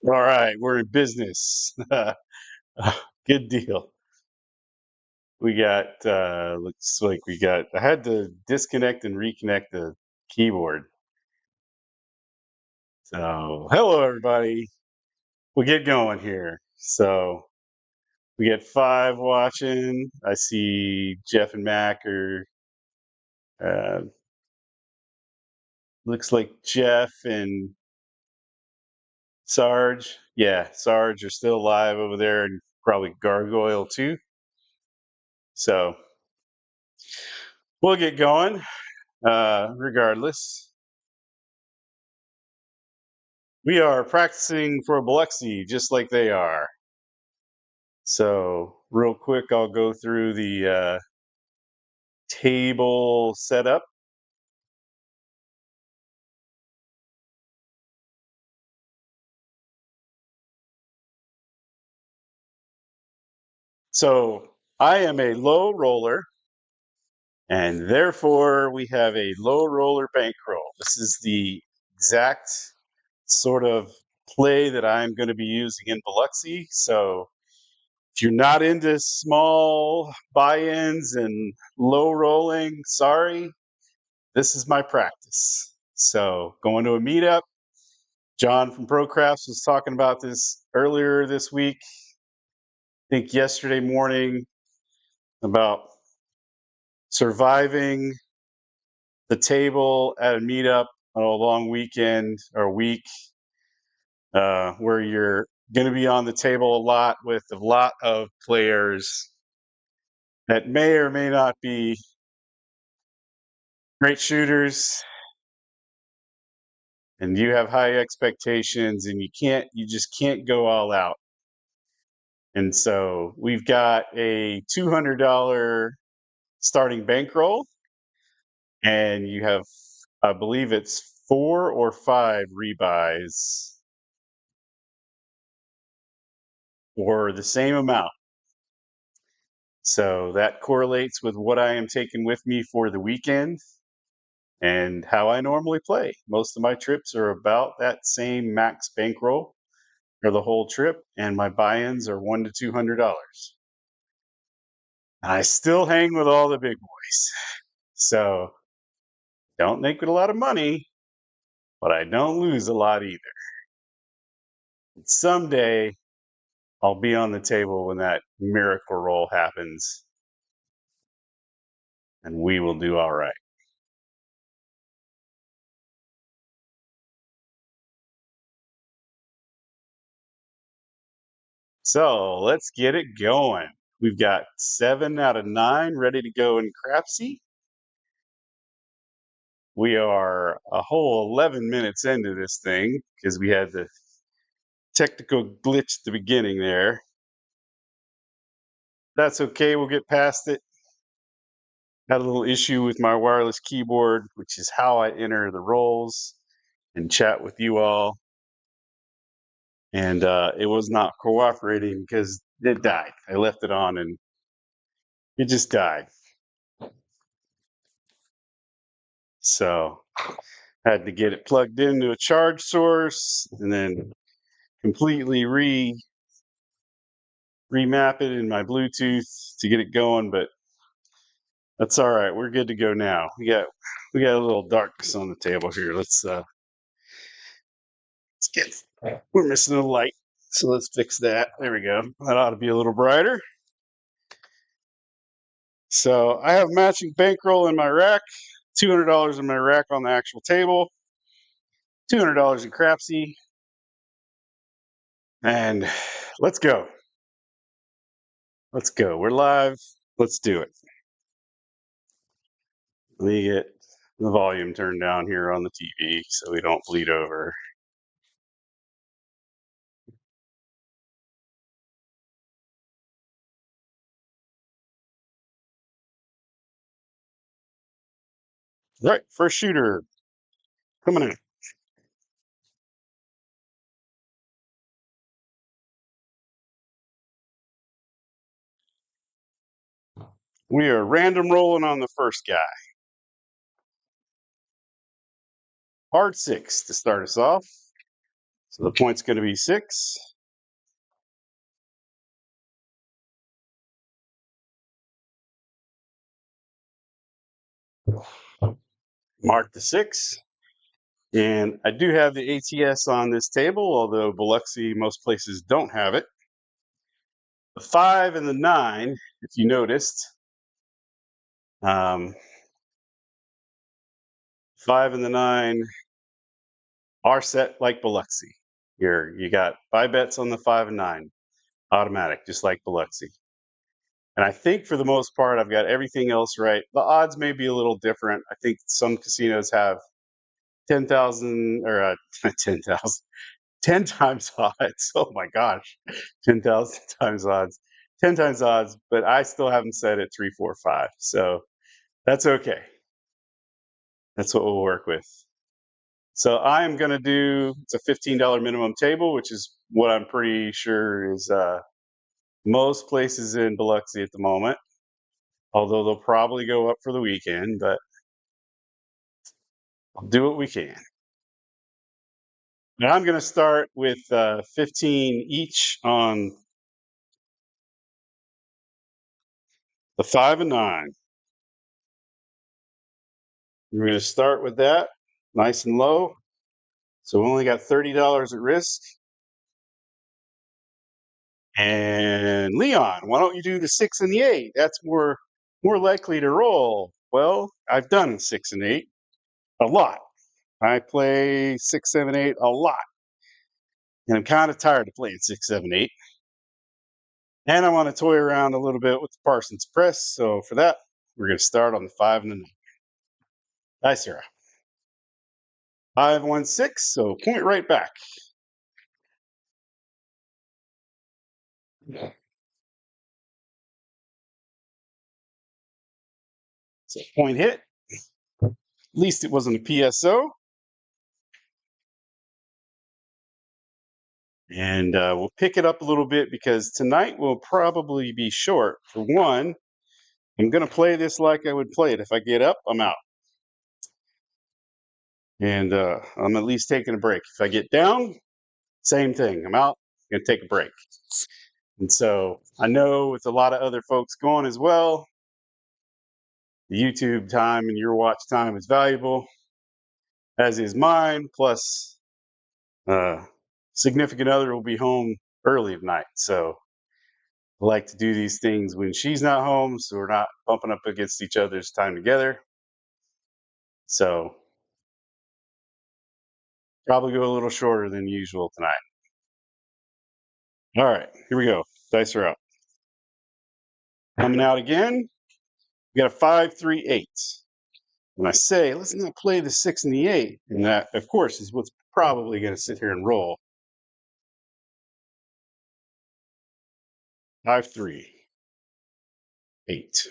All right, we're in business. Good deal. We got looks like I had to disconnect and reconnect the keyboard. So hello everybody. We'll get going here. So we get five watching. I see Jeff and Mac are uh looks like Jeff and Sarge. Yeah, Sarge are still alive over there and probably Gargoyle too. So we'll get going. Regardless. We are practicing for Biloxi just like they are. So, real quick, I'll go through the table setup. So, I am a low roller, and therefore we have a low roller bankroll. This is the exact sort of play that I'm going to be using in Biloxi. So, if you're not into small buy ins and low rolling, sorry, this is my practice. So going to a meetup. John from Crapsee was talking about this earlier this week. I think yesterday morning about surviving the table at a meetup on a long weekend or week where you're going to be on the table a lot with a lot of players that may or may not be great shooters and you have high expectations and you just can't go all out. And so we've got a $200 starting bankroll, and you have, I believe it's 4 or 5 rebuys for the same amount. So that correlates with what I am taking with me for the weekend and how I normally play. Most of my trips are about that same max bankroll for the whole trip, and my buy-ins are $100 to $200. I still hang with all the big boys. So don't make it a lot of money, but I don't lose a lot either. Someday I'll be on the table when that miracle roll happens, and we will do all right. So let's get it going. We've got 7 out of 9 ready to go in Crapsee. We are a whole 11 minutes into this thing because we had the technical glitch at the beginning there. That's okay, we'll get past it. Had a little issue with my wireless keyboard, which is how I enter the rolls and chat with you all. And it was not cooperating because it died. I left it on and it just died. So I had to get it plugged into a charge source and then completely remap it in my Bluetooth to get it going. But that's all right. We're good to go now. We got a little darkness on the table here. Let's get. We're missing a light, so let's fix that. There we go. That ought to be a little brighter. So I have matching bankroll in my rack, $200 in my rack on the actual table, $200 in Crapsee, and let's go. Let's go. We're live. Let's do it. Let me get the volume turned down here on the TV so we don't bleed over. Right, first shooter coming in. We are random rolling on the first guy. Hard 6 to start us off. So the point's going to be 6. Mark the 6. And I do have the ATS on this table, although Biloxi, most places don't have it. The 5 and the 9, if you noticed, 5 and the 9 are set like Biloxi. You got 5 bets on the 5 and 9, automatic, just like Biloxi. And I think for the most part, I've got everything else right. The odds may be a little different. I think some casinos have 10,000 or 10,000, 10 times odds. Oh my gosh, 10,000 times odds, 10 times odds. But I still haven't set it 3, 4, 5. So that's okay. That's what we'll work with. So I'm going to do, it's a $15 minimum table, which is what I'm pretty sure is most places in Biloxi at the moment. Although they'll probably go up for the weekend, but I'll do what we can. Now I'm going to start with 15 each on the 5 and 9. We're going to start with that, nice and low. So we only got $30 at risk. And Leon, why don't you do the 6 and the 8? That's more likely to roll. Well, I've done 6 and 8 a lot. I play 6, 7, 8 a lot. And I'm kind of tired of playing 6, 7, 8. And I want to toy around a little bit with the Parsons Press. So for that, we're going to start on the 5 and the 9. Hi, Sarah. 5, 1, 6. So point right back. So point hit. At least it wasn't a PSO. And we'll pick it up a little bit because tonight will probably be short. For one, I'm going to play this like I would play it. If I get up, I'm out. And I'm at least taking a break. If I get down, same thing. I'm out, going to take a break. And so I know with a lot of other folks going as well, the YouTube time and your watch time is valuable, as is mine. Plus, significant other will be home early at night. So I like to do these things when she's not home, so we're not bumping up against each other's time together. So probably go a little shorter than usual tonight. All right, here we go. Dice are out. Coming out again. We got a 5, 3, 8. When I say let's not play the 6 and the 8, and that, of course, is what's probably going to sit here and roll. 5, 3, 8.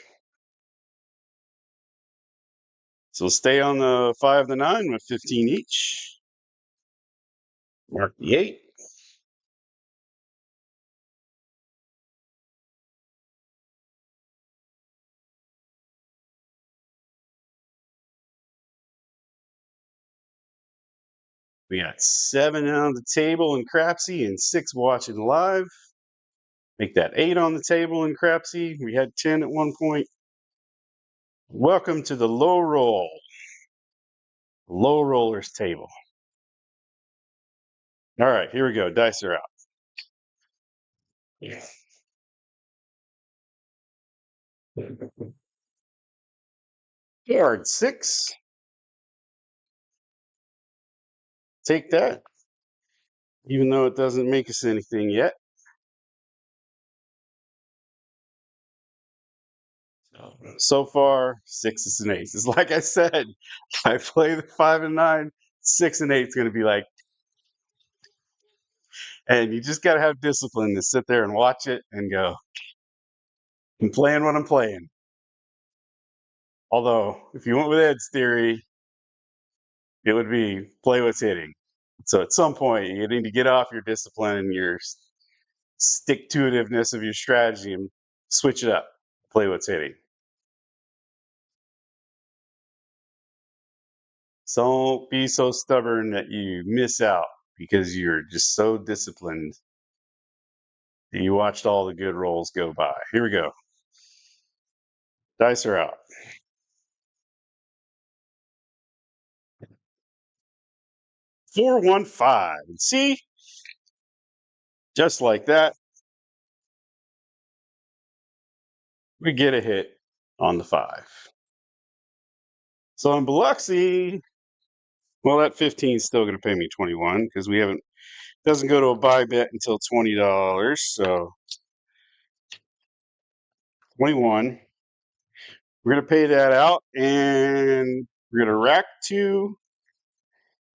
So we'll stay on the 5, the 9 with 15 each. Mark the 8. We got 7 on the table in Crapsee and 6 watching live. Make that 8 on the table in Crapsee. We had 10 at one point. Welcome to the low rollers table. All right, here we go. Dice are out. Yeah. Card 6. Take that, even though it doesn't make us anything yet. So far, 6s and 8s. Like I said, I play the 5 and 9. 6 and 8 is going to be like, and you just got to have discipline to sit there and watch it and go, I'm playing what I'm playing. Although, if you went with Ed's theory, it would be play what's hitting. So at some point, you need to get off your discipline and your stick to itiveness of your strategy and switch it up. Play what's hitting. So don't be so stubborn that you miss out because you're just so disciplined. You watched all the good rolls go by. Here we go. Dice are out. 415. And see, just like that, we get a hit on the 5. So in Biloxi, well, that 15 is still going to pay me 21 because we haven't, doesn't go to a buy bet until $20. So 21. We're going to pay that out and we're going to rack 2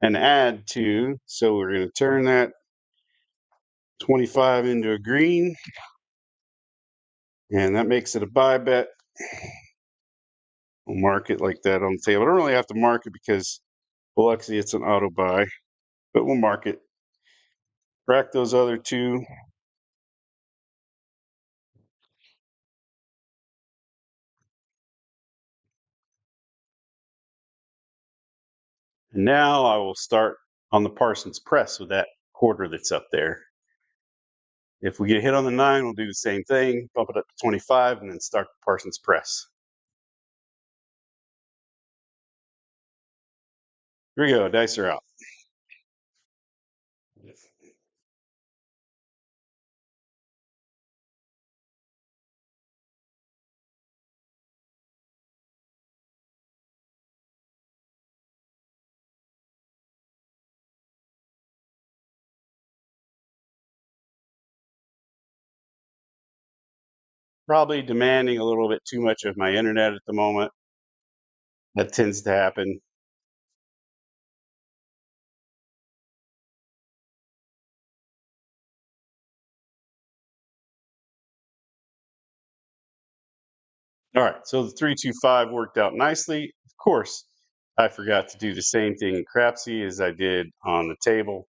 and add 2. So we're going to turn that 25 into a green. And that makes it a buy bet. We'll mark it like that on the table. I don't really have to mark it because Biloxi, it's an auto buy, but we'll mark it. Rack those other 2. And now I will start on the Parsons press with that quarter that's up there. If we get a hit on the 9, we'll do the same thing, bump it up to 25, and then start the Parsons press. Here we go, dice are out. Probably demanding a little bit too much of my internet at the moment. That tends to happen. All right, so the 325 worked out nicely. Of course, I forgot to do the same thing in Crapsee as I did on the table.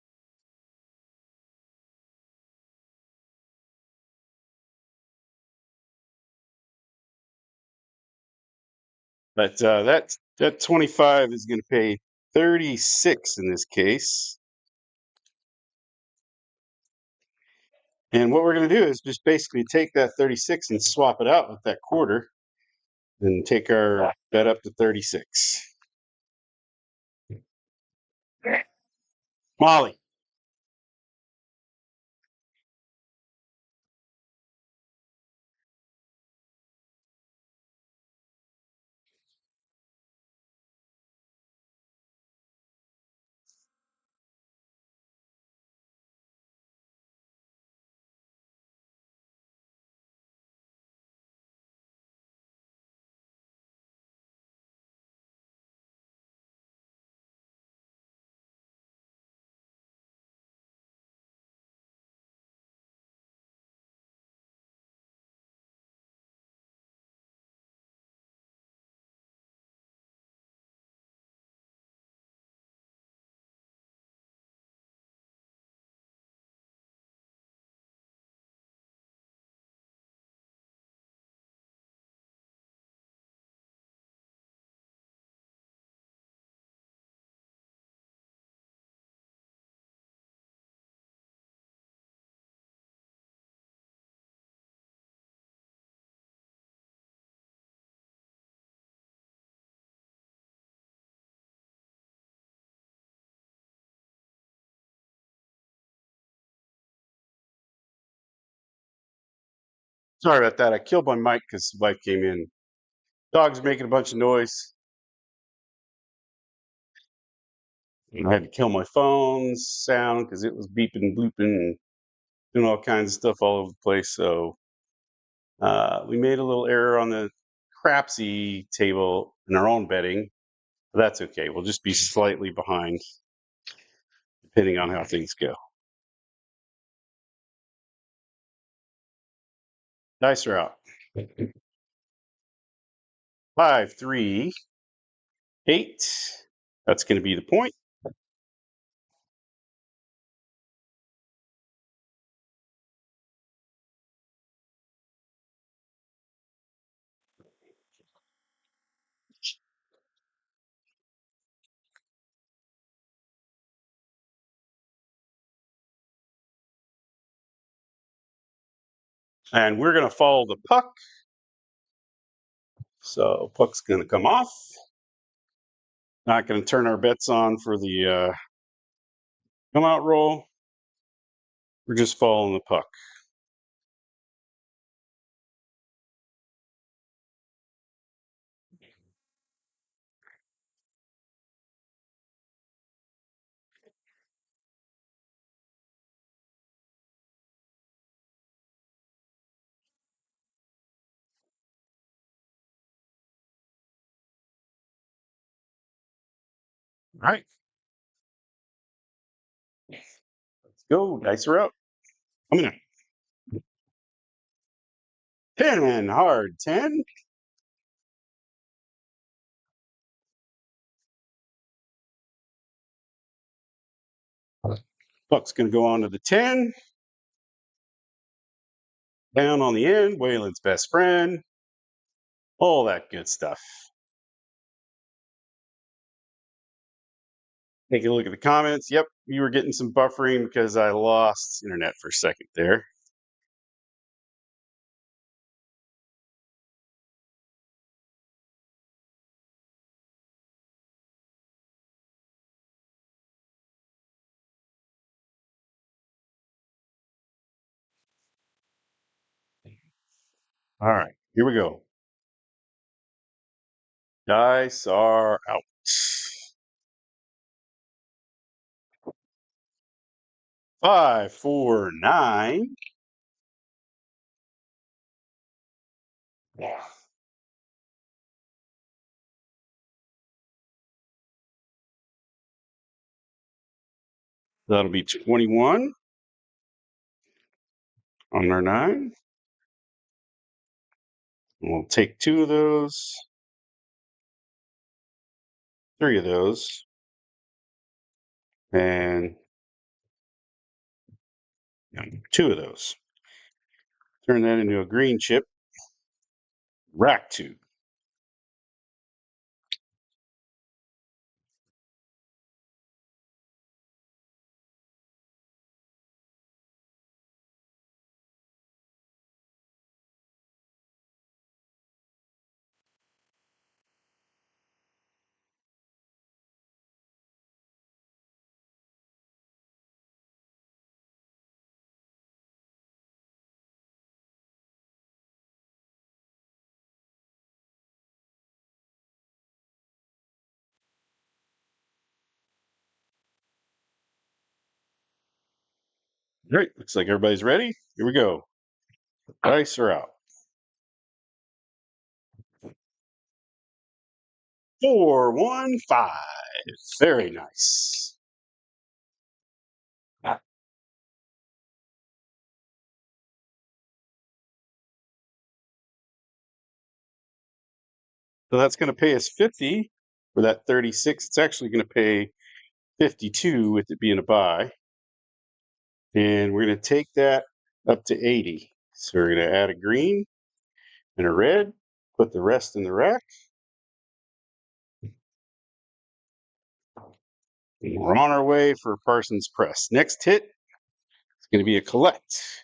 But that 25 is going to pay 36 in this case. And what we're going to do is just basically take that 36 and swap it out with that quarter and take our bet up to 36. Molly. Sorry about that. I killed my mic because the wife came in. Dog's making a bunch of noise. I had to kill my phone's sound because it was beeping and blooping and doing all kinds of stuff all over the place. So we made a little error on the Crapsee table in our own betting. But that's okay. We'll just be slightly behind depending on how things go. Dice are out. 5, 3, 8. That's going to be the point. And we're going to follow the puck. So puck's going to come off. Not going to turn our bets on for the come out roll. We're just following the puck. All right. Let's go. Dice are out. I'm going to 10, hard 10. Puck's going to go on to the 10. Down on the end, Waylon's best friend. All that good stuff. Take a look at the comments. Yep, you were getting some buffering because I lost internet for a second there. All right, here we go. Dice are out. 5, 4, 9. That'll be 21 on our 9. We'll take 2 of those, 3 of those, and 2 of those. Turn that into a green chip. Rack 2. All right, looks like everybody's ready. Here we go. Dice are out. 4, 1, 5. Very nice. So that's going to pay us 50 for that 36. It's actually going to pay 52 with it being a buy. And we're going to take that up to 80. So we're going to add a green and a red, put the rest in the rack. And we're on our way for Parsons Press. Next hit is going to be a collect.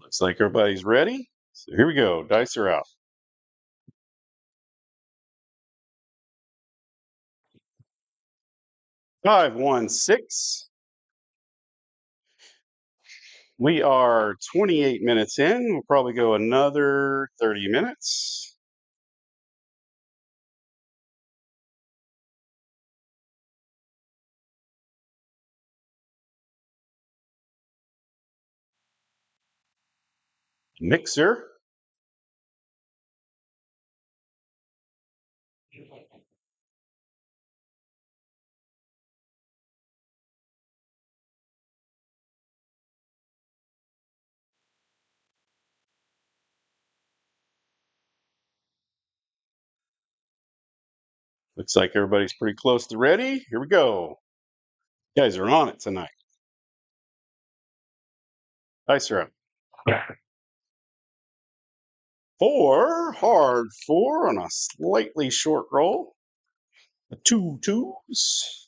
Looks like everybody's ready. So here we go. Dice are out. 5, 1, 6. We are 28 minutes in. We'll probably go another 30 minutes. Mixer. Looks like everybody's pretty close to ready. Here we go. You guys are on it tonight. Dice are up. Four, hard four on a slightly short roll. Two twos.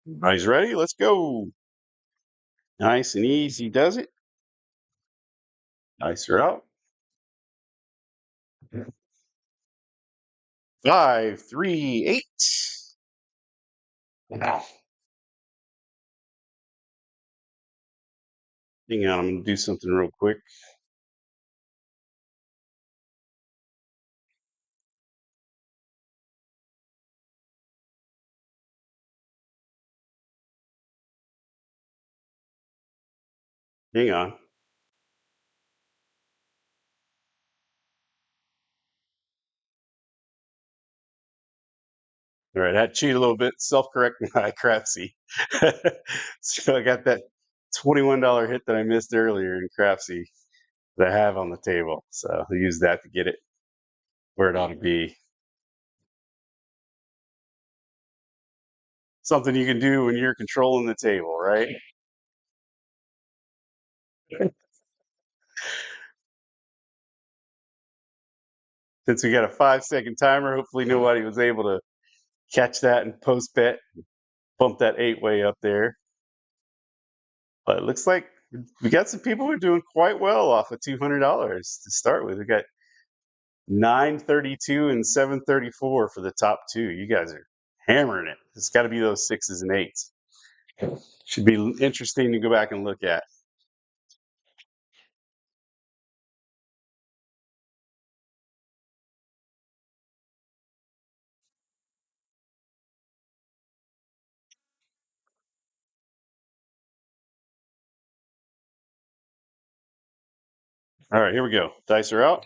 Everybody's ready? Let's go. Nice and easy does it. Dice are out. 5, 3, 8. Hang on, I'm going to do something real quick. Hang on. All right, I had to cheat a little bit, self-correct my Crapsee. So I got that $21 hit that I missed earlier in Crapsee that I have on the table. So I'll use that to get it where it ought to be. Something you can do when you're controlling the table, right? Since we got a 5-second timer, hopefully nobody was able to catch that and post bet, bump that 8 way up there. But it looks like we got some people who are doing quite well off of $200 to start with. We got 932 and 734 for the top two. You guys are hammering it. It's got to be those sixes and eights. Should be interesting to go back and look at. All right, here we go. Dice are out.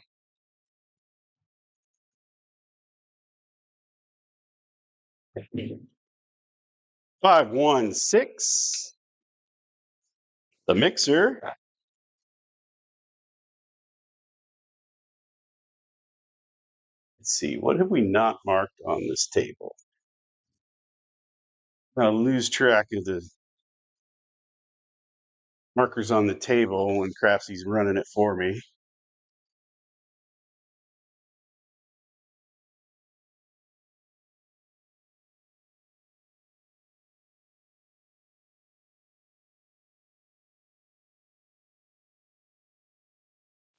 5, 1, 6. The mixer. Let's see, what have we not marked on this table? I'll lose track of the markers on the table when Crapsee's running it for me.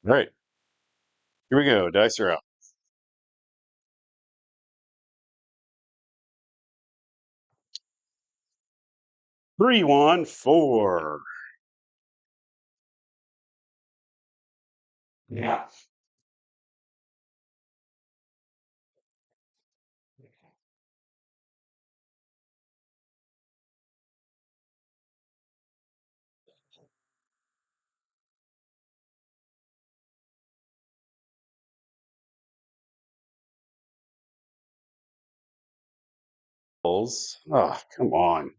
All right, here we go. Dice are out. 3, 1, 4. Yeah. Oh, come on.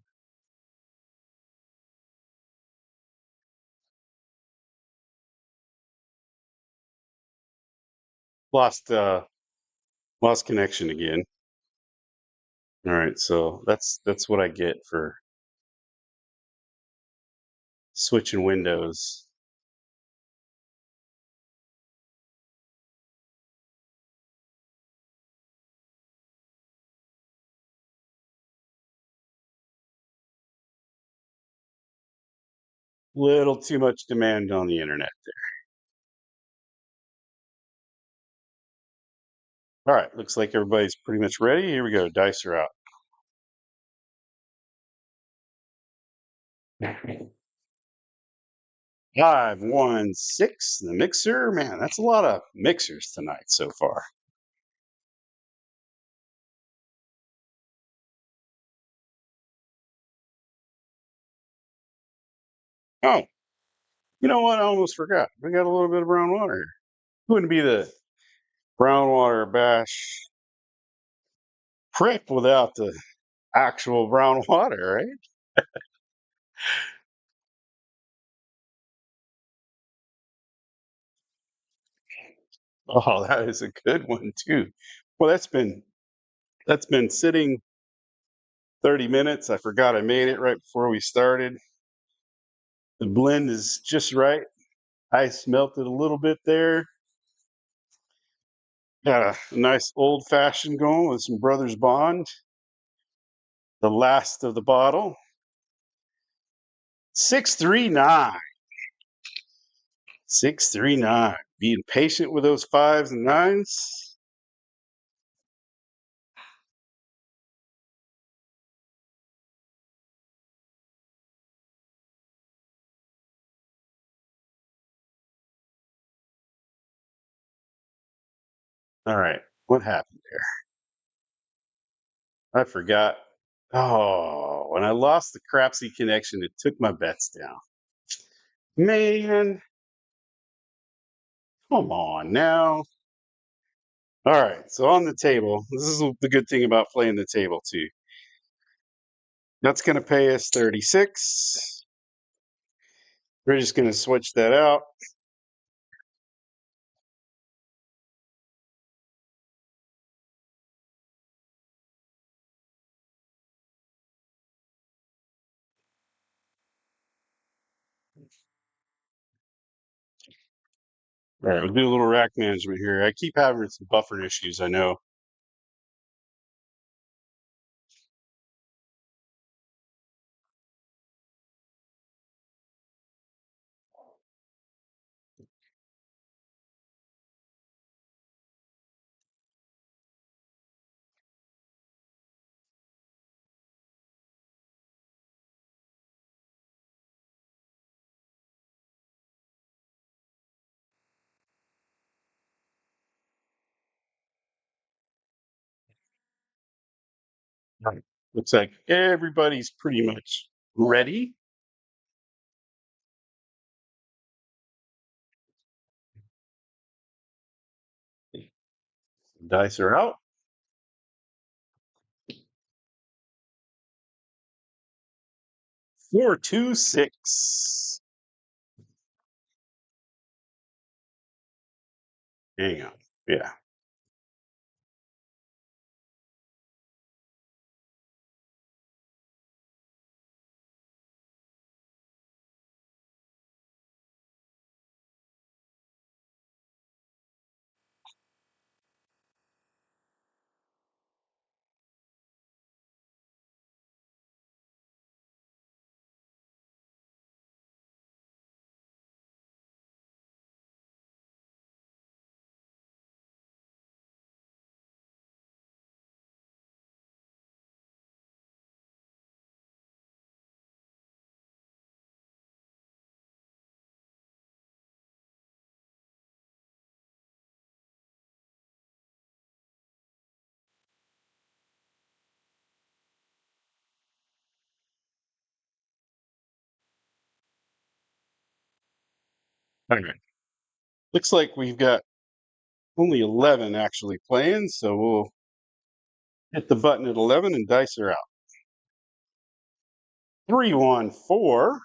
Lost lost connection again. All right, so that's what I get for switching windows. Little too much demand on the internet. All right, looks like everybody's pretty much ready. Here we go. Dice are out. 5, 1, 6. The mixer. Man, that's a lot of mixers tonight so far. Oh, you know what? I almost forgot. We got a little bit of brown water here. Wouldn't be the brown water bash prep without the actual brown water, right? Oh, that is a good one too. Well, that's been sitting 30 minutes. I forgot I made it right before we started. The blend is just right. I smelt it a little bit there. Got a nice old fashioned going with some Brothers Bond. The last of the bottle. 639. 639. Being patient with those fives and nines. All right. What happened there? I forgot. Oh, when I lost the Crapsee connection, it took my bets down. Man, come on now. All right. So on the table, this is the good thing about playing the table too. That's going to pay us 36. We're just going to switch that out. All right, we'll do a little rack management here. I keep having some buffer issues, I know. Right. Looks like everybody's pretty much ready. Dice are out. 4, 2, 6. Hang on. Yeah. All right. Looks like we've got only 11 actually playing, so we'll hit the button at 11 and dice are out. 3, 1, 4.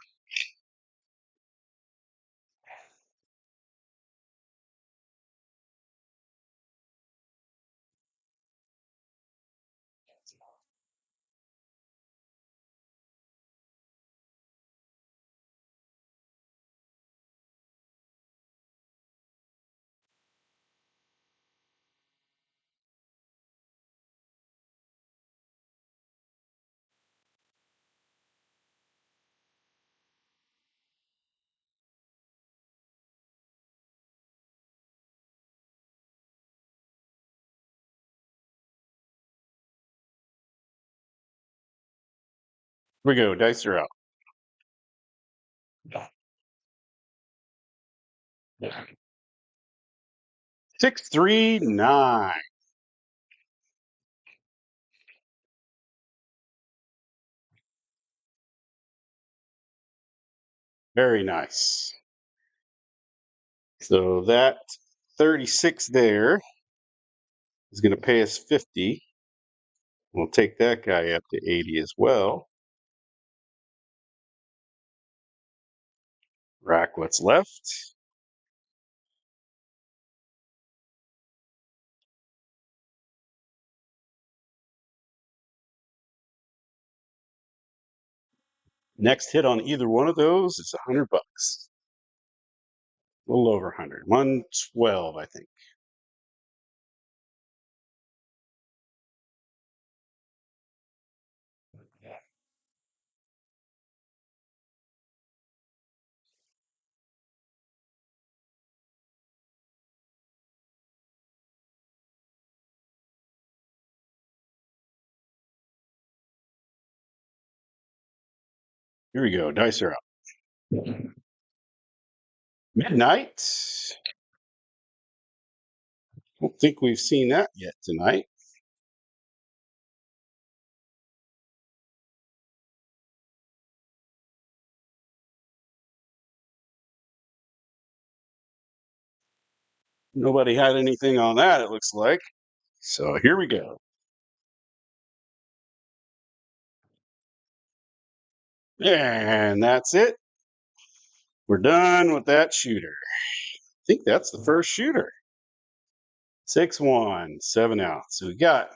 Here we go. Dice are out. 639. Very nice. So that 36 there is going to pay us 50. We'll take that guy up to 80 as well. Rack what's left. Next hit on either one of those is $100. A little over 100. 112, I think. Here we go. Dice are up. Midnight. Don't think we've seen that yet tonight. Nobody had anything on that, it looks like. So here we go. And that's it. We're done with that shooter. I think that's the first shooter. 6-1, 7 out. So we got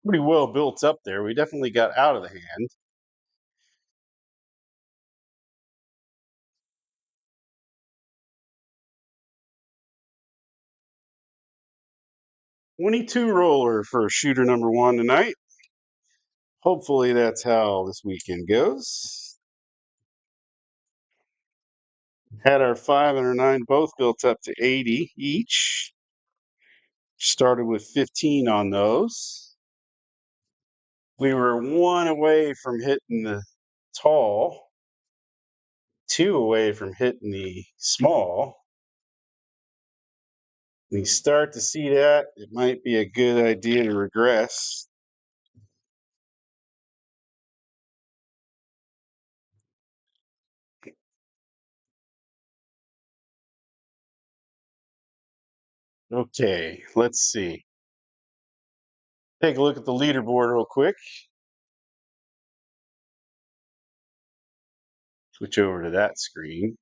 pretty well built up there. We definitely got out of the hand. 22 roller for shooter number one tonight. Hopefully that's how this weekend goes. Had our 5 and our 9 both built up to 80 each. Started with 15 on those. We were 1 away from hitting the tall, 2 away from hitting the small. When you start to see that, it might be a good idea to regress. Okay, let's see. Take a look at the leaderboard real quick. Switch over to that screen.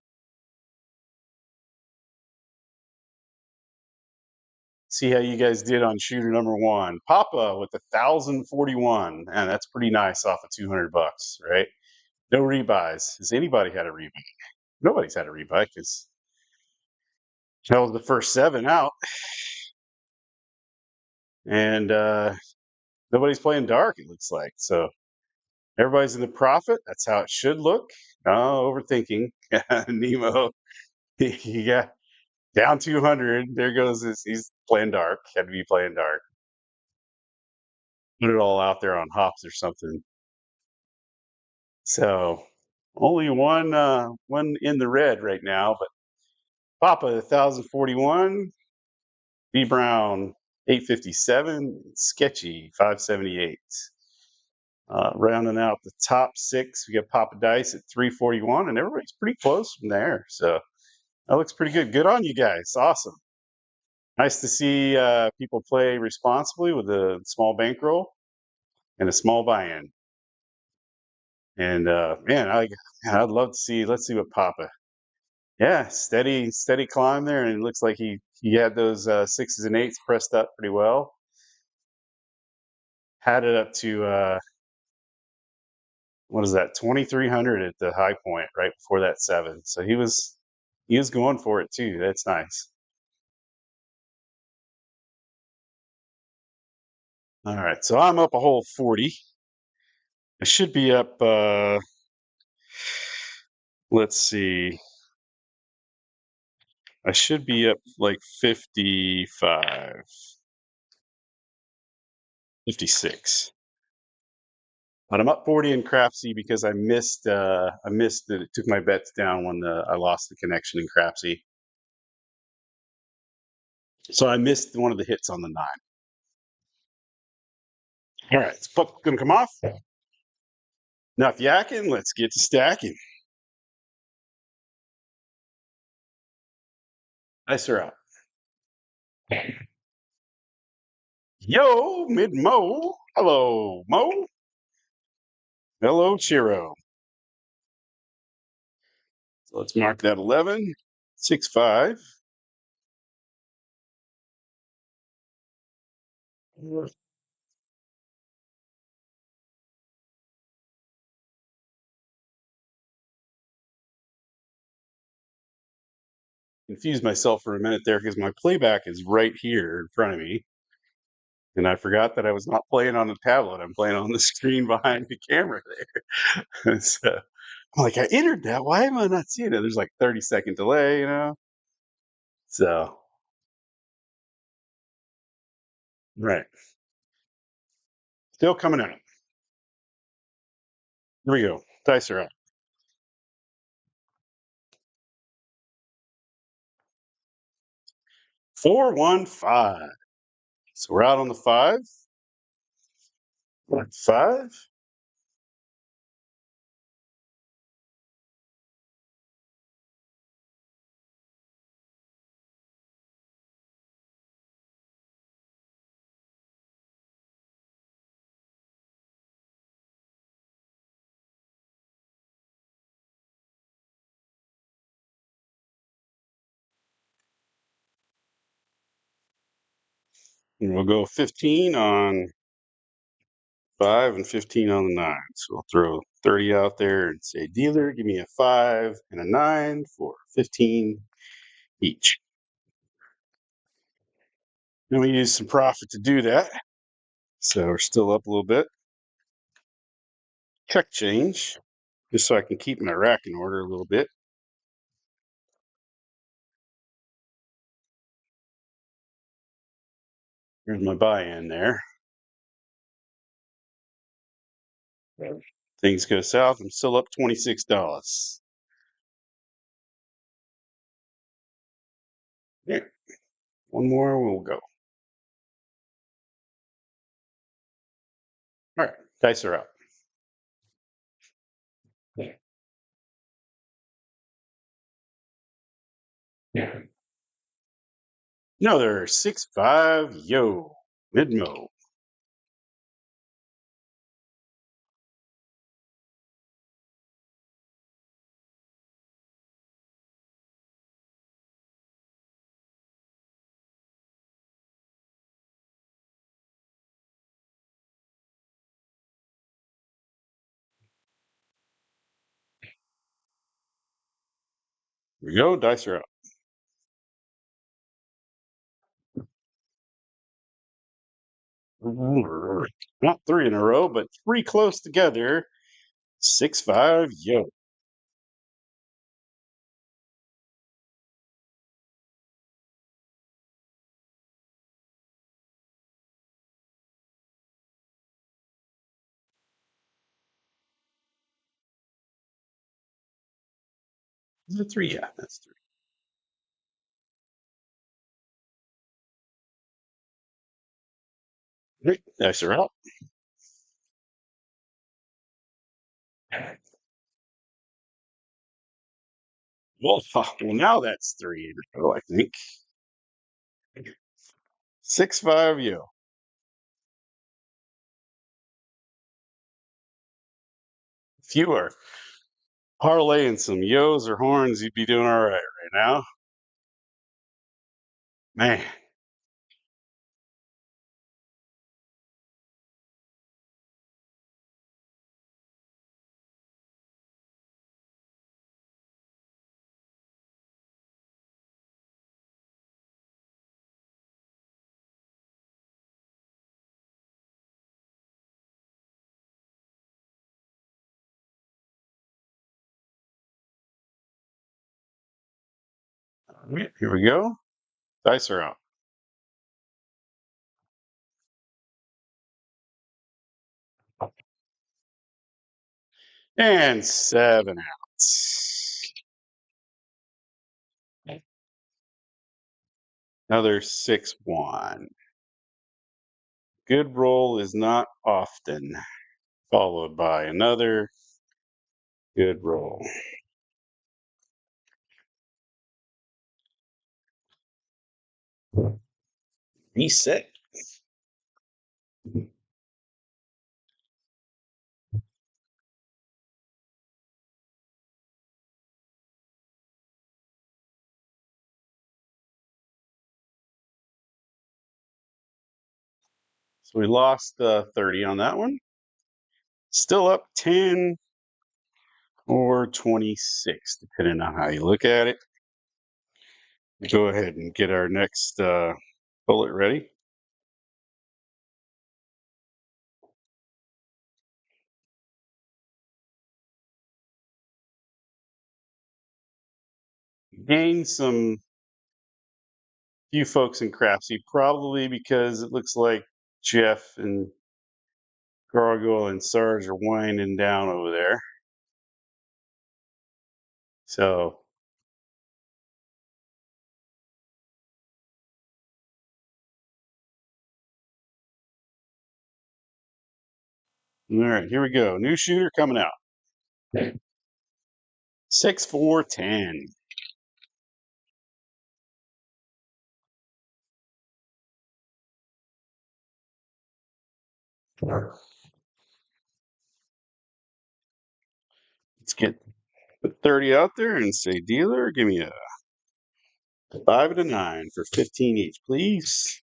See how you guys did on shooter number one. Papa with 1,041, and that's pretty nice off of $200, right? No rebuys. Has anybody had a rebuy? Nobody's had a rebuy because that was the first 7 out, and nobody's playing dark. It looks like so. Everybody's in the profit. That's how it should look. Oh, overthinking. Nemo, he got down 200. There goes he's playing dark. Had to be playing dark. Put it all out there on hops or something. So only one in the red right now, but Papa 1,041, B Brown 857, Sketchy 578. Rounding out the top 6, we got Papa Dice at 341, and everybody's pretty close from there. So that looks pretty good. Good on you guys. Awesome. Nice to see people play responsibly with a small bankroll and a small buy-in. And man, I'd love to see. Let's see what Papa. Yeah, steady climb there, and it looks like he had those 6s and 8s pressed up pretty well. Had it up to what is that, 2,300 at the high point right before that 7. So he was going for it too. That's nice. All right, so I'm up a whole 40. I should be up. Let's see. I should be up like 55, 56. But I'm up 40 in Crapsee because I missed that it took my bets down when I lost the connection in Crapsee. So I missed one of the hits on the 9. All right, it's gonna come off. Enough yakking, let's get to stacking. Dice are out. Yo, mid Mo. Hello, Mo. Hello, Chiro. So let's mark that 11. 6, 5. Confused myself for a minute there because my playback is right here in front of me. And I forgot that I was not playing on the tablet. I'm playing on the screen behind the camera there. So I'm like, I entered that. Why am I not seeing it? There's like 30-second delay, you know? So, right. Still coming out. Here we go. Dice are out. 4, 1, 5. So we're out on the 5. 5. And we'll go 15 on 5 and 15 on the 9. So we'll throw 30 out there and say, dealer, give me a 5 and a 9 for 15 each. And we use some profit to do that. So we're still up a little bit. Check change, just so I can keep my rack in order a little bit. Here's my buy-in there. Things go south. I'm still up $26. Yeah. One more, we'll go. All right, dice are up. Another 6, 5. Yo, mid-mo. Here we go. Dice are up. Not 3 in a row, but 3 close together. 6, 5. Yo. Is it 3? Yeah, that's 3. Right, dice are up. Well, now that's 3 in a row, I think. 6, 5. Yo. If you are parlaying some yos or horns, you'd be doing all right now. Man, here we go. Dice are out. And 7 out. Another 6-1. Good roll is not often followed by another good roll. Reset. So we lost 30 on that one. Still up 10 or 26, depending on how you look at it. Go ahead and get our next bullet ready. Gained some few folks in Crapsee, probably because it looks like Jeff and Gargoyle and Sarge are winding down over there. So, all right, here we go. New shooter coming out. 6, 4, 10. Let's get the 30 out there and say, dealer, give me a 5 and a 9 for 15 each, please.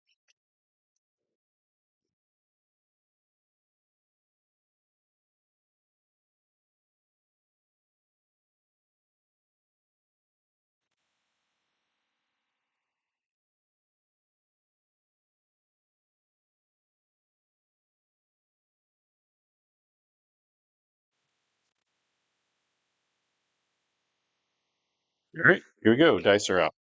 All right, here we go. Dice are out.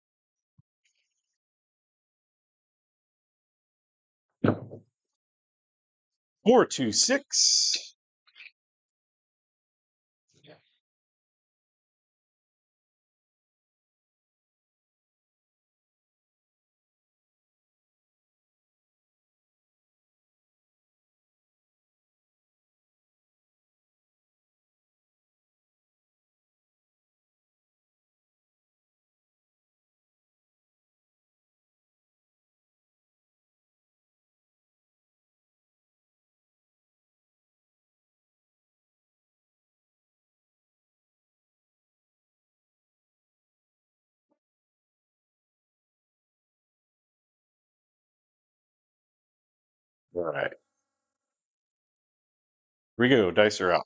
4, 2, 6. All right, here we go. Dice are out.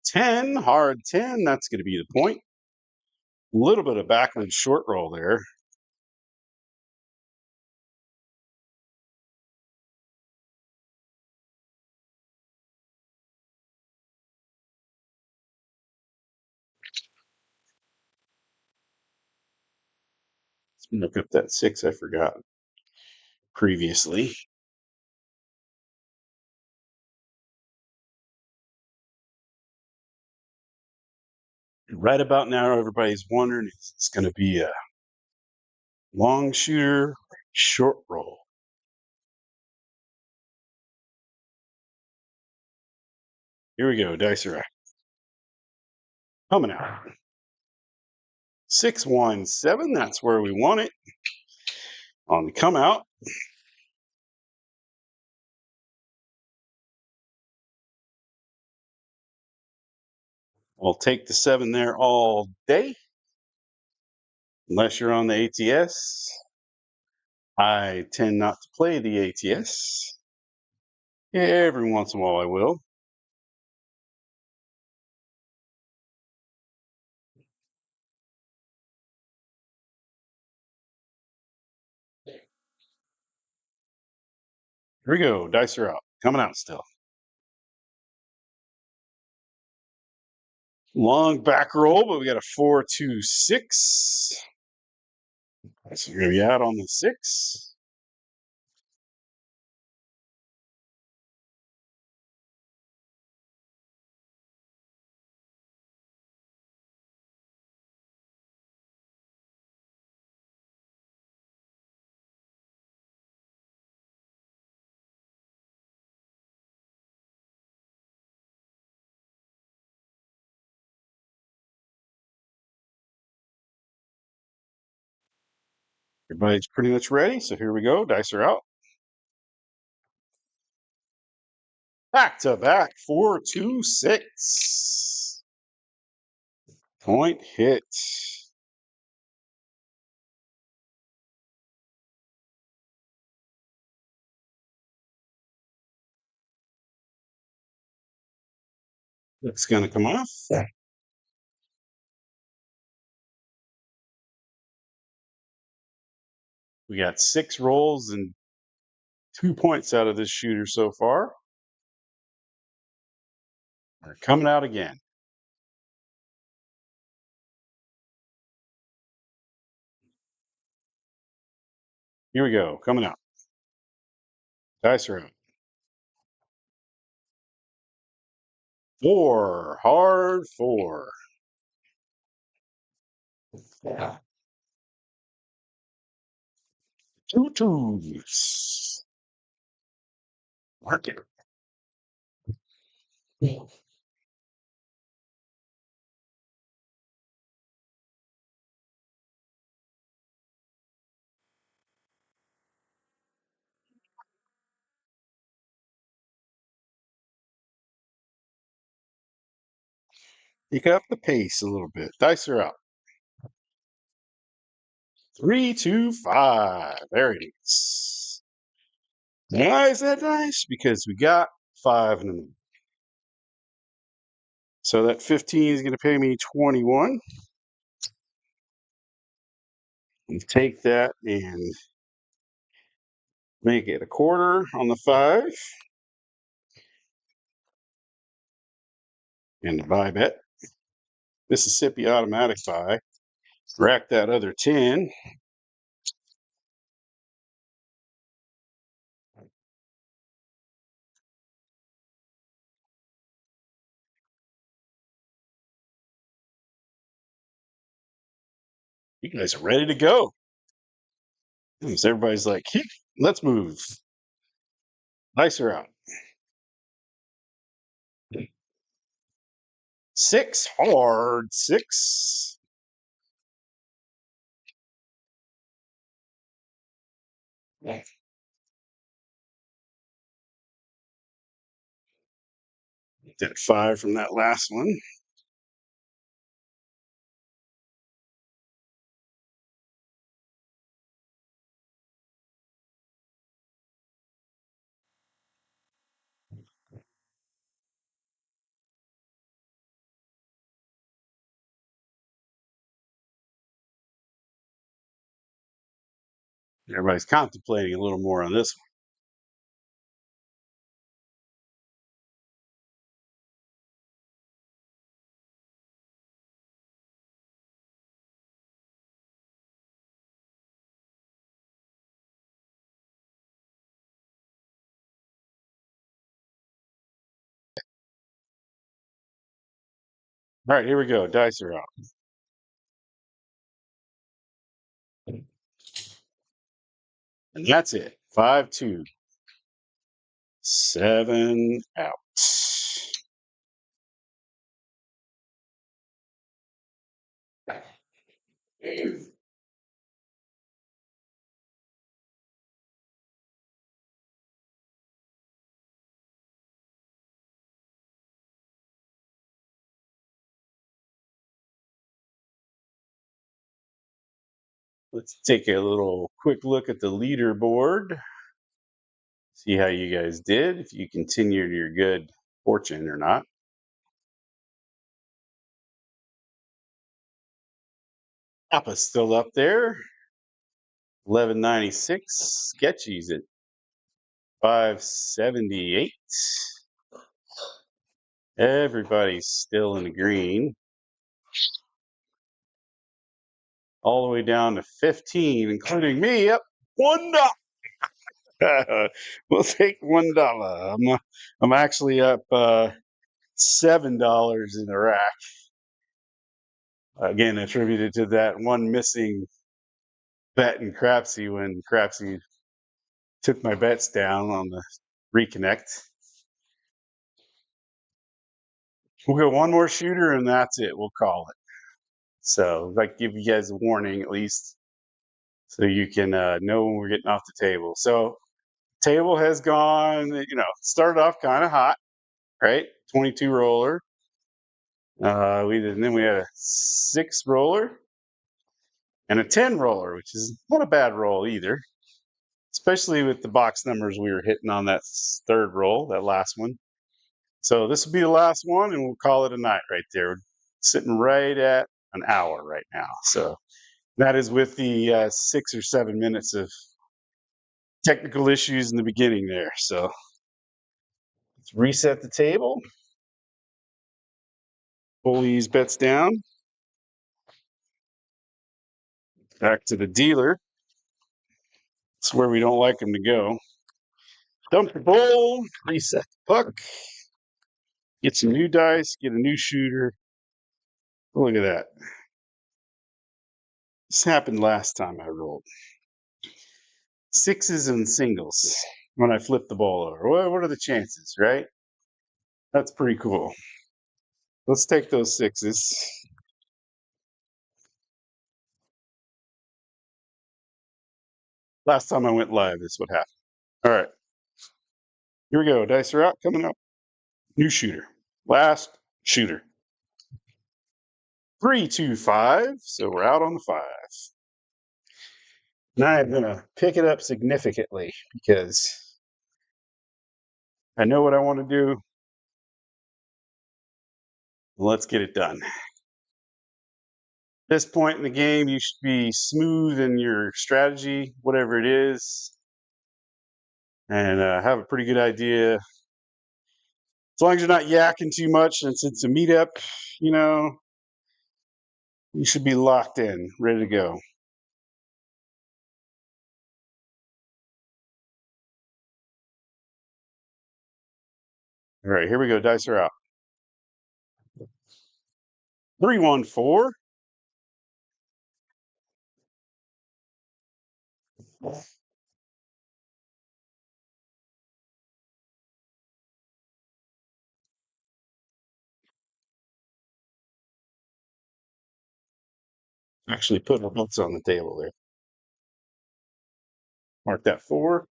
10, hard 10. That's going to be the point. A little bit of backward short roll there. Let's look up that 6 I forgot previously. Right about now, everybody's wondering if it's going to be a long shooter or a short roll. Here we go. Dice are out. Coming out. 6, 1, 7. That's where we want it. On the come out. We'll take the 7 there all day. Unless you're on the ATS. I tend not to play the ATS. Every once in a while I will. Here we go. Dice are out. Coming out still. Long back roll, but we got a 4, 2, 6. So you're going to be out on the 6. Everybody's pretty much ready, so here we go. Dice are out. Back to back, 4-2-6. Point hit. It's going to come off. We got 6 rolls and 2 points out of this shooter so far. They're coming out again. Here we go, coming out. Dice are out. 4, hard 4. Yeah. 2 twos. Mark it. Pick up the pace a little bit. Dice are out. 3, 2, 5. There it is. Why is that nice? Because we got 5 in them. So that 15 is going to pay me 21. And take that and make it a quarter on the 5. And the buy bet. Mississippi automatic buy. Rack that other 10. You guys are ready to go. So everybody's like, hey, let's move. Nicer out. 6 hard 6. Did 5 from that last one. Everybody's contemplating a little more on this one. All right, here we go. Dice are out. And that's it. 5, 2. 7 out. Let's take a little quick look at the leaderboard. See how you guys did, if you continued your good fortune or not. Appa's still up there. 1196. Sketchy's at 578. Everybody's still in the green. All the way down to 15, including me. Yep, $1. We'll take $1. I'm actually up $7 in the rack. Again, attributed to that one missing bet in Crapsee when Crapsee took my bets down on the reconnect. We'll go one more shooter and that's it. We'll call it. So, I'd like to give you guys a warning at least. so you can know when we're getting off the table. So table has gone, started off kind of hot, right? 22 roller. And then we had a 6 roller and a 10 roller, which is not a bad roll either, especially with the box numbers we were hitting on that third roll, that last one. So this will be the last one, and we'll call it a night right there. We're sitting right at an hour right now. So that is with the 6 or 7 minutes of technical issues in the beginning there. So let's reset the table, pull these bets down, back to the dealer. It's where we don't like them to go. Dump the bowl, reset the puck, get some new dice, get a new shooter. Look at that. This happened last time I rolled. Sixes and singles when I flip the ball over. What are the chances, right? That's pretty cool. Let's take those sixes. Last time I went live, this is what happened. All right. Here we go. Dice are out, coming up. New shooter. Last shooter. 3, 2, 5. So we're out on the 5. Now I'm going to pick it up significantly because I know what I want to do. Let's get it done. At this point in the game, you should be smooth in your strategy, whatever it is, and have a pretty good idea. As long as you're not yakking too much, since it's a meetup, you should be locked in, ready to go. All right, here we go. Dice are out. 3, 1, 4. Actually, put our books on the table there. Mark that 4.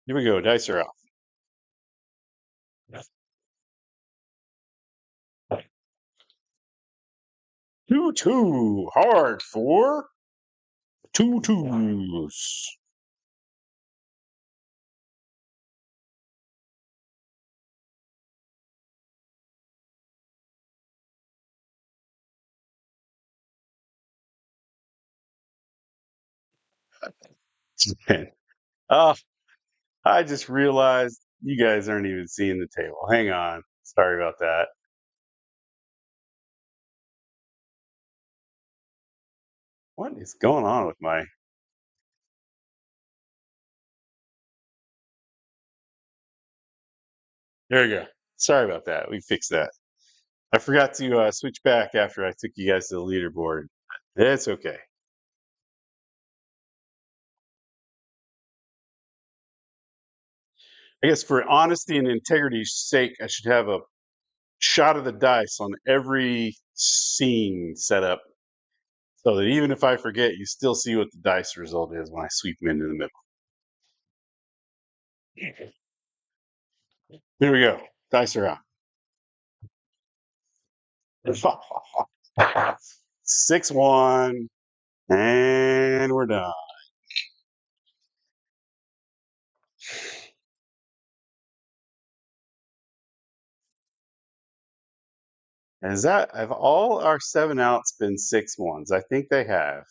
Here we go. Dice are out. 2, 2. Hard 4. 2 twos. Oh, I just realized you guys aren't even seeing the table. Hang on. Sorry about that. What is going on with my... There we go. Sorry about that. We fixed that. I forgot to switch back after I took you guys to the leaderboard. It's okay. I guess for honesty and integrity's sake, I should have a shot of the dice on every scene set up so that even if I forget, you still see what the dice result is when I sweep them into the middle. Here we go. Dice are out. 6, 1, and we're done. Have all our 7 outs been 6 1s? I think they have.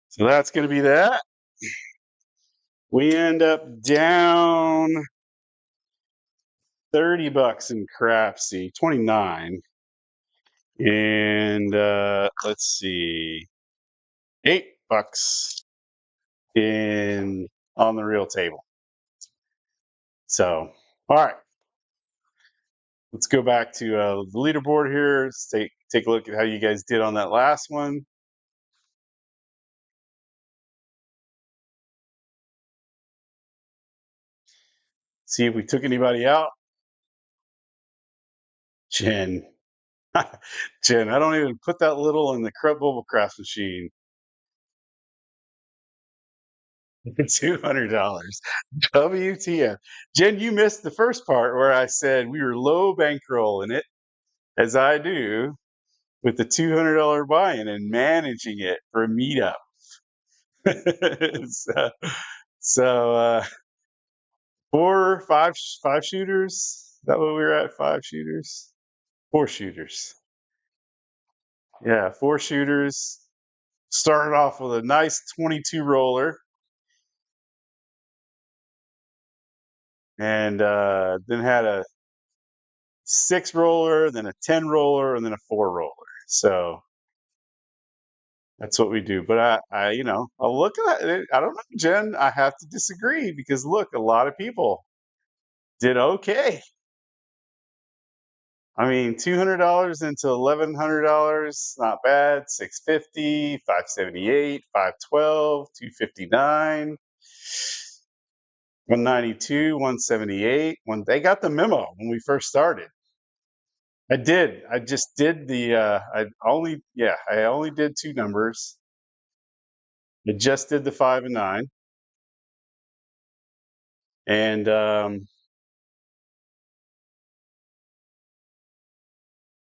So that's going to be that. We end up down $30 in Crapsee, 29. And let's see, $8 in on the real table. So, all right, let's go back to the leaderboard here. Let's take a look at how you guys did on that last one. See if we took anybody out. Jen. Jen, I don't even put that little in the bubble crafts machine. $200. WTF. Jen, you missed the first part where I said we were low bankroll in it, as I do, with the $200 buy-in and managing it for a meetup. so, so five shooters. Is that what we were at? Five shooters? Four shooters. Yeah, four shooters. Started off with a nice 22 roller. And then had a 6 roller, then a 10 roller, and then a 4 roller. So that's what we do. But I look at it. I don't know, Jen. I have to disagree because look, a lot of people did okay. I mean, $200 into $1,100, not bad. 650, 578, 512, 259, 192, 178. When they got the memo when we first started. I did. I just did I only did two numbers. I just did the 5 and 9. And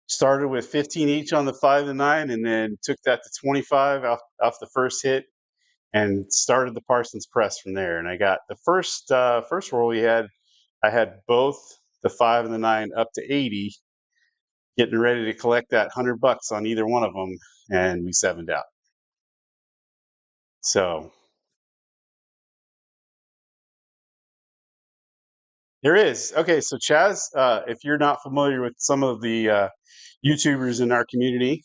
started with 15 each on the 5 and 9, and then took that to 25 off the first hit, and started the Parsons press from there. And I got the first roll we had. I had both the 5 and the 9 up to 80, getting ready to collect that $100 on either one of them, and we sevened out. So there is. Okay, so Chaz, if you're not familiar with some of the YouTubers in our community,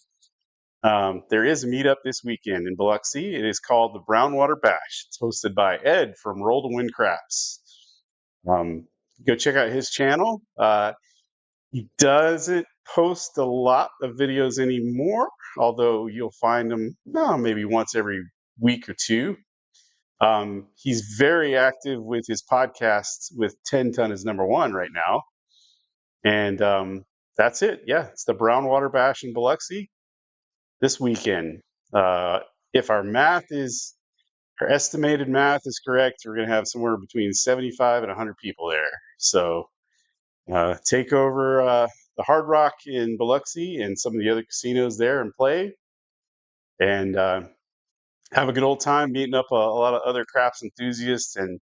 there is a meetup this weekend in Biloxi. It is called the Brownwater Bash. It's hosted by Ed from Roll to Win Craps. Go check out his channel. He doesn't post a lot of videos anymore, although you'll find him maybe once every week or two. He's very active with his podcasts with 10 Ton is number one right now. And that's it. Yeah, it's the Brownwater Bash in Biloxi this weekend. If our estimated math is correct, we're going to have somewhere between 75 and 100 people there. So take over the Hard Rock in Biloxi and some of the other casinos there and play. And have a good old time meeting up a lot of other craps enthusiasts and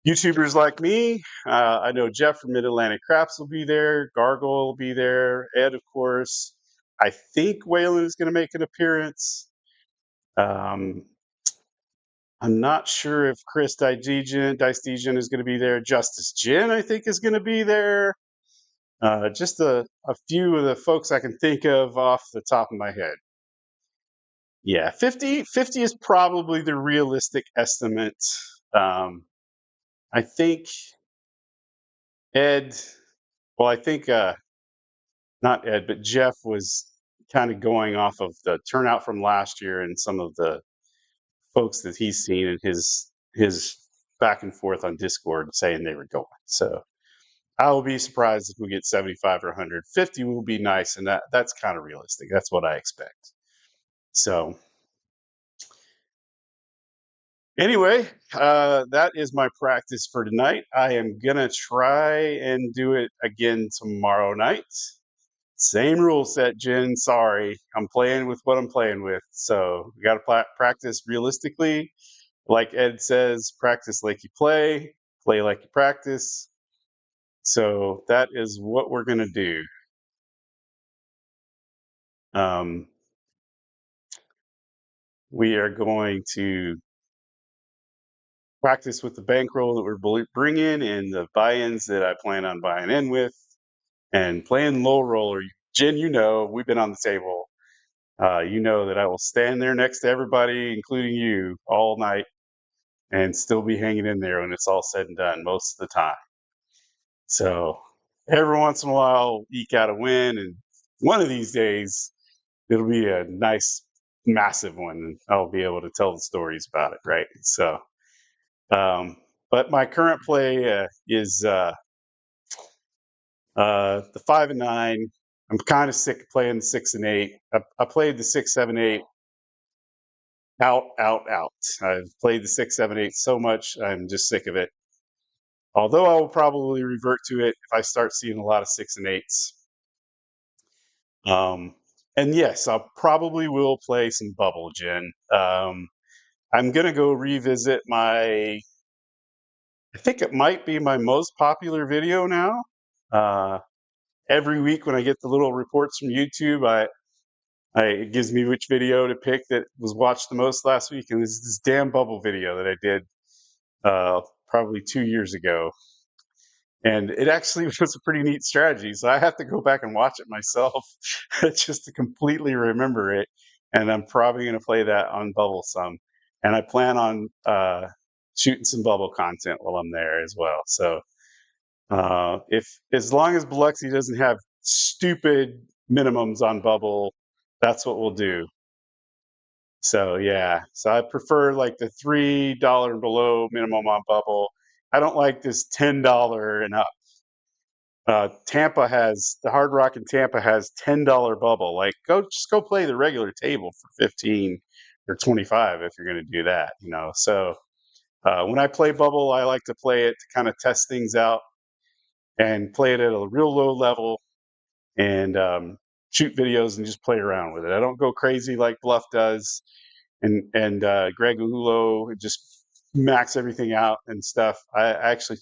YouTubers like me. I know Jeff from Mid Atlantic Craps will be there. Gargoyle will be there. Ed, of course. I think Waylon is going to make an appearance. I'm not sure if Chris Dice Dejan is going to be there. Justice Jin, I think, is going to be there. Just a few of the folks I can think of off the top of my head. Yeah, 50 is probably the realistic estimate. I think Ed, I think not Ed, but Jeff was kind of going off of the turnout from last year and some of the folks that he's seen in his back and forth on Discord saying they were going. So I will be surprised if we get 75 or 100. 50 will be nice, and that's kind of realistic. That's what I expect. So anyway, that is my practice for tonight. I am gonna try and do it again tomorrow night. Same rule set, Jen. Sorry, I'm playing with what I'm playing with. So we got to practice realistically. Like Ed says, practice like you play like you practice. So that is what we're going to do. We are going to practice with the bankroll that we're bringing and the buy-ins that I plan on buying in with, and playing low roller. Jen, we've been on the table. You know that I will stand there next to everybody, including you, all night and still be hanging in there when it's all said and done most of the time. So every once in a while, I'll eke out a win, and one of these days, it'll be a nice, massive one, and I'll be able to tell the stories about it, right? So, But my current play is the 5 and 9. I'm kind of sick of playing the 6 and 8. I played the 6, 7, 8 out, out, out. I've played the 6, 7, 8 so much, I'm just sick of it. Although I will probably revert to it if I start seeing a lot of 6 and 8s. And yes, I probably will play some Bubble, Jen. I'm going to go revisit I think it might be my most popular video now. Every week when I get the little reports from YouTube, it gives me which video to pick that was watched the most last week. And this is this damn Bubble video that I did probably 2 years ago. And it actually was a pretty neat strategy. So I have to go back and watch it myself just to completely remember it. And I'm probably going to play that on Bubble some. And I plan on shooting some Bubble content while I'm there as well. So if as long as Biloxi doesn't have stupid minimums on Bubble, that's what we'll do. So yeah, so I prefer like the $3 and below minimum on Bubble. I don't like this $10 and up. Tampa has the Hard Rock in Tampa has $10 Bubble. Like just go play the regular table for 15 or 25 if you're going to do that. So when I play Bubble, I like to play it to kind of test things out and play it at a real low level and shoot videos and just play around with it. I don't go crazy like Bluff does and Greg Ulo and just max everything out and stuff. I actually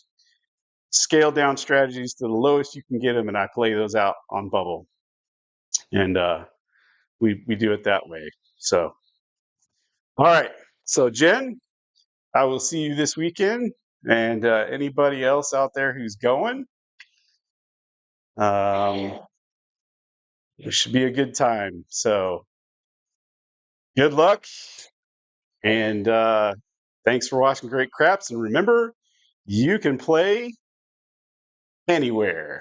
scale down strategies to the lowest you can get them, and I play those out on Bubble. And we do it that way. So, all right. So, Jen, I will see you this weekend. And anybody else out there who's going, it should be a good time. So, good luck. And thanks for watching Great Craps. And remember, you can play anywhere.